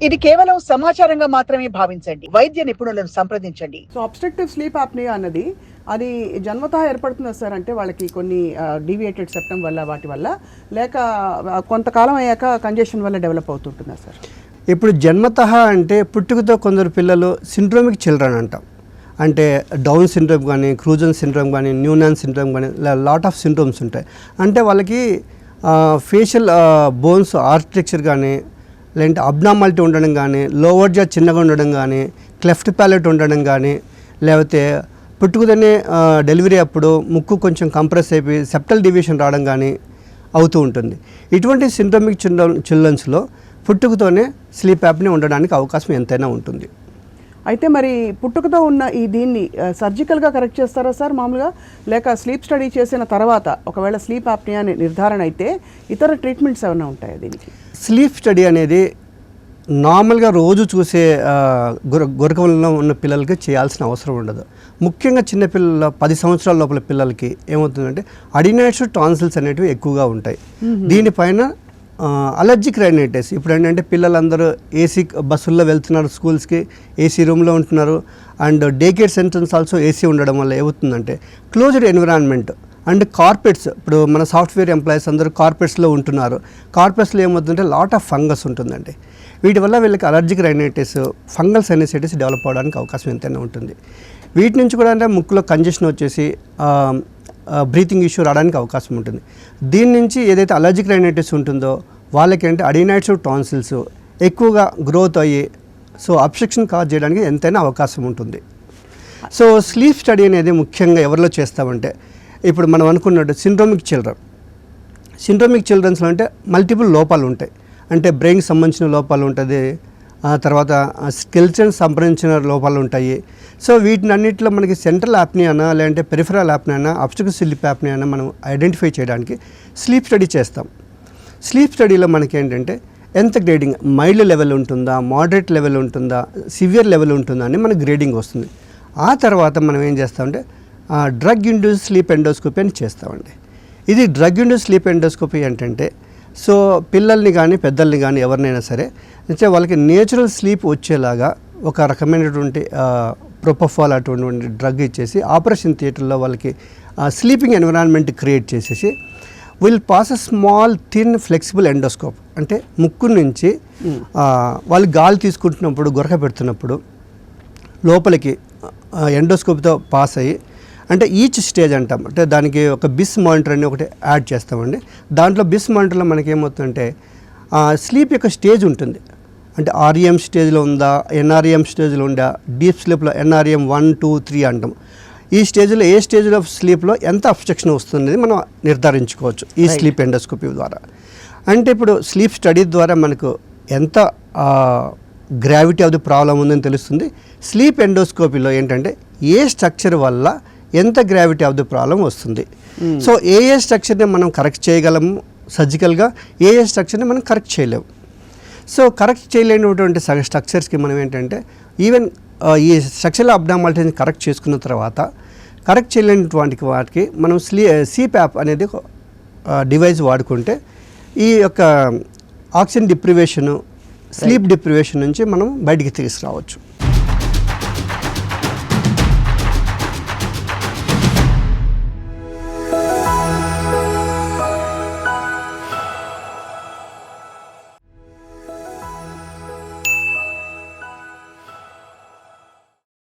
ఇది కేవలం సమాచారంగా మాత్రమే భావించండి. వైద్య నిపుణులను సంప్రదించండి. సో అబ్స్ట్రక్టివ్ స్లీప్ ఆప్నియా అన్నది అది జన్మతః ఏర్పడుతుంది సార్, అంటే వాళ్ళకి కొన్ని డీవియేటెడ్ సెప్టమ్ వల్ల వాటి వల్ల, లేక కొంతకాలం అయ్యాక కంజెషన్ వల్ల డెవలప్ అవుతుంటుందా సార్? ఇప్పుడు జన్మతః అంటే పుట్టుకతో కొందరు పిల్లలు సిండ్రోమిక్ చిల్డ్రన్ అంటాం. అంటే డౌన్ సిండ్రోమ్ కానీ, క్రూజన్ సిండ్రోమ్ కానీ, న్యూనాన్ సిండ్రోమ్ కానీ, లాట్ ఆఫ్ సిండ్రోమ్స్ ఉంటాయి. అంటే వాళ్ళకి ఫేషియల్ బోన్స్ ఆర్కిటెక్చర్ కానీ, లేదంటే అబ్నార్మాలిటీ ఉండడం కానీ, లోవర్ జా చిన్నగా ఉండడం కానీ, క్లెఫ్ట్ ప్యాలెట్ ఉండడం కానీ, లేకపోతే పుట్టుకతోనే డెలివరీ అప్పుడు ముక్కు కొంచెం కంప్రెస్ అయిపోయి సెప్టల్ డివియేషన్ రావడం కానీ అవుతూ ఉంటుంది. ఇటువంటి సిండ్రోమిక్ చిల్డ్రన్స్లో పుట్టుకతోనే స్లీప్ యాప్ని ఉండడానికి అవకాశం ఎంతైనా ఉంటుంది. అయితే మరి పుట్టుకతో ఉన్న ఈ దీన్ని సర్జికల్గా కరెక్ట్ చేస్తారా సార్ మామూలుగా, లేక స్లీప్ స్టడీ చేసిన తర్వాత ఒకవేళ స్లీప్ ఆప్నియా అని నిర్ధారణ అయితే ఇతర ట్రీట్మెంట్స్ ఏమైనా ఉంటాయా దీనికి? స్లీప్ స్టడీ అనేది నార్మల్గా రోజు చూసే గురకవల్లో ఉన్న పిల్లలకి చేయాల్సిన అవసరం ఉండదు. ముఖ్యంగా చిన్నపిల్లల 10 సంవత్సరాల లోపల పిల్లలకి ఏమవుతుందంటే అడినైటిస్ టాన్సిల్స్ అనేటివి ఎక్కువగా ఉంటాయి. దీనిపైన అలర్జిక్ రైనైటిస్, ఇప్పుడు ఏంటంటే పిల్లలందరూ ఏసీ బస్సుల్లో వెళ్తున్నారు, స్కూల్స్కి ఏసీ రూమ్లో ఉంటున్నారు, and day care centres also AC ఉండడం వల్ల ఏమవుతుందంటే క్లోజ్డ్ ఎన్విరాన్మెంట్ అండ్ కార్పెట్స్, ఇప్పుడు మన సాఫ్ట్వేర్ ఎంప్లాయీస్ అందరూ కార్పెట్స్లో ఉంటున్నారు. కార్పెట్స్లో ఏమవుతుందంటే లాట్ ఆఫ్ ఫంగస్ ఉంటుందండి. వీటి వల్ల వీళ్ళకి allergic rhinitis, fungal sinusitis develop అవడానికి అవకాశం ఎంతైనా ఉంటుంది. వీటి నుంచి కూడా అంటే ముక్కులో కంజెషన్ వచ్చేసి బ్రీతింగ్ ఇష్యూ రావడానికి అవకాశం ఉంటుంది. దీని నుంచి ఏదైతే అలర్జిక్ రైనైటిస్ ఉంటుందో వాళ్ళకి అంటే అడినైటిస్ టాన్సిల్స్ ఎక్కువగా గ్రోత్ అయ్యి సో అబ్స్ట్రక్షన్ కాజ్ చేయడానికి ఎంతైనా అవకాశం ఉంటుంది. సో స్లీప్ స్టడీ అనేది ముఖ్యంగా ఎవరిలో చేస్తామంటే ఇప్పుడు మనం అనుకున్నట్టు సిండ్రోమిక్ చిల్డ్రన్స్లో అంటే మల్టిపుల్ లోపాలు ఉంటాయి. అంటే బ్రెయిన్కి సంబంధించిన లోపాలు ఉంటుంది, తర్వాత స్కెల్టన్ సంబంధించిన లోపాలు ఉంటాయి. సో వీటిని అన్నింటిలో మనకి సెంట్రల్ యాప్నియానా లేదంటే పెరిఫెరల్ యాప్నియానా, అబ్స్ట్రక్టివ్ స్లీప్ యాప్నియానా మనం ఐడెంటిఫై చేయడానికి స్లీప్ స్టడీ చేస్తాం. స్లీప్ స్టడీలో మనకి ఏంటంటే ఎంత గ్రేడింగ్, మైల్డ్ లెవెల్ ఉంటుందా, మోడరేట్ లెవెల్ ఉంటుందా, సివియర్ లెవెల్ ఉంటుందా అని మనకి గ్రేడింగ్ వస్తుంది. ఆ తర్వాత మనం ఏం చేస్తామంటే డ్రగ్ ఇండ్యూస్ స్లీప్ ఎండోస్కోపీ అని చేస్తామండి. ఇది డ్రగ్ ఇండ్యూస్ స్లీప్ ఎండోస్కోపీ ఏంటంటే సో పిల్లల్ని కానీ పెద్దల్ని కానీ ఎవరినైనా సరే అంటే వాళ్ళకి నేచురల్ స్లీప్ వచ్చేలాగా ఒక రకమైనటువంటి ప్రొపఫాల్ అటువంటి డ్రగ్ ఇచ్చేసి ఆపరేషన్ థియేటర్లో వాళ్ళకి స్లీపింగ్ ఎన్విరాన్మెంట్ క్రియేట్ చేసేసి will pass a small thin flexible endoscope, అంటే ముక్కు నుంచి వాళ్ళు గాలి తీసుకుంటున్నప్పుడు గురక పెడుతున్నప్పుడు లోపలికి ఎండోస్కోప్తో పాస్ అయ్యి, అంటే ఈచ్ స్టేజ్ అంటాం, అంటే దానికి ఒక బిస్ మానిటర్ అని ఒకటి యాడ్ చేస్తామండి. దాంట్లో బిస్ మానిటర్లో మనకి ఏమవుతుందంటే స్లీప్ యొక్క స్టేజ్ ఉంటుంది. అంటే ఆర్ఈఎం స్టేజ్లో ఉందా, ఎన్ఆర్ఈఎం స్టేజ్లో ఉందా, డీప్ స్లీప్లో ఎన్ఆర్ఈఎం 1, 2, 3 అంటాం. ఈ స్టేజ్లో ఏ స్టేజ్లో స్లీప్లో ఎంత అబ్స్ట్రక్షన్ వస్తుంది మనం నిర్ధారించుకోవచ్చు ఈ స్లీప్ ఎండోస్కోపీ ద్వారా. అంటే ఇప్పుడు స్లీప్ స్టడీ ద్వారా మనకు ఎంత గ్రావిటీ ఆఫ్ ది ప్రాబ్లం ఉందని తెలుస్తుంది. స్లీప్ ఎండోస్కోపీలో ఏంటంటే ఏ స్ట్రక్చర్ వల్ల ఎంత గ్రావిటీ ఆఫ్ ది ప్రాబ్లం వస్తుంది. సో ఏ స్ట్రక్చర్ని మనం కరెక్ట్ చేయగలము సర్జికల్గా, ఏ స్ట్రక్చర్ని మనం కరెక్ట్ చేయలేము. సో కరెక్ట్ చేయలేనటువంటి స్ట్రక్చర్స్కి మనం ఏంటంటే ఈవెన్ ఈ స్ట్రక్చరల్ అబ్నార్మాలిటీని కరెక్ట్ చేసుకున్న తర్వాత కరెక్ట్ చేయలేనటువంటి వాటికి మనం సిప్యాప్ అనేది డివైస్ వాడుకుంటే ఈ యొక్క ఆక్సిజన్ డిప్రివేషను, స్లీప్ డిప్రివేషన్ నుంచి మనం బయటికి తీసుకురావచ్చు.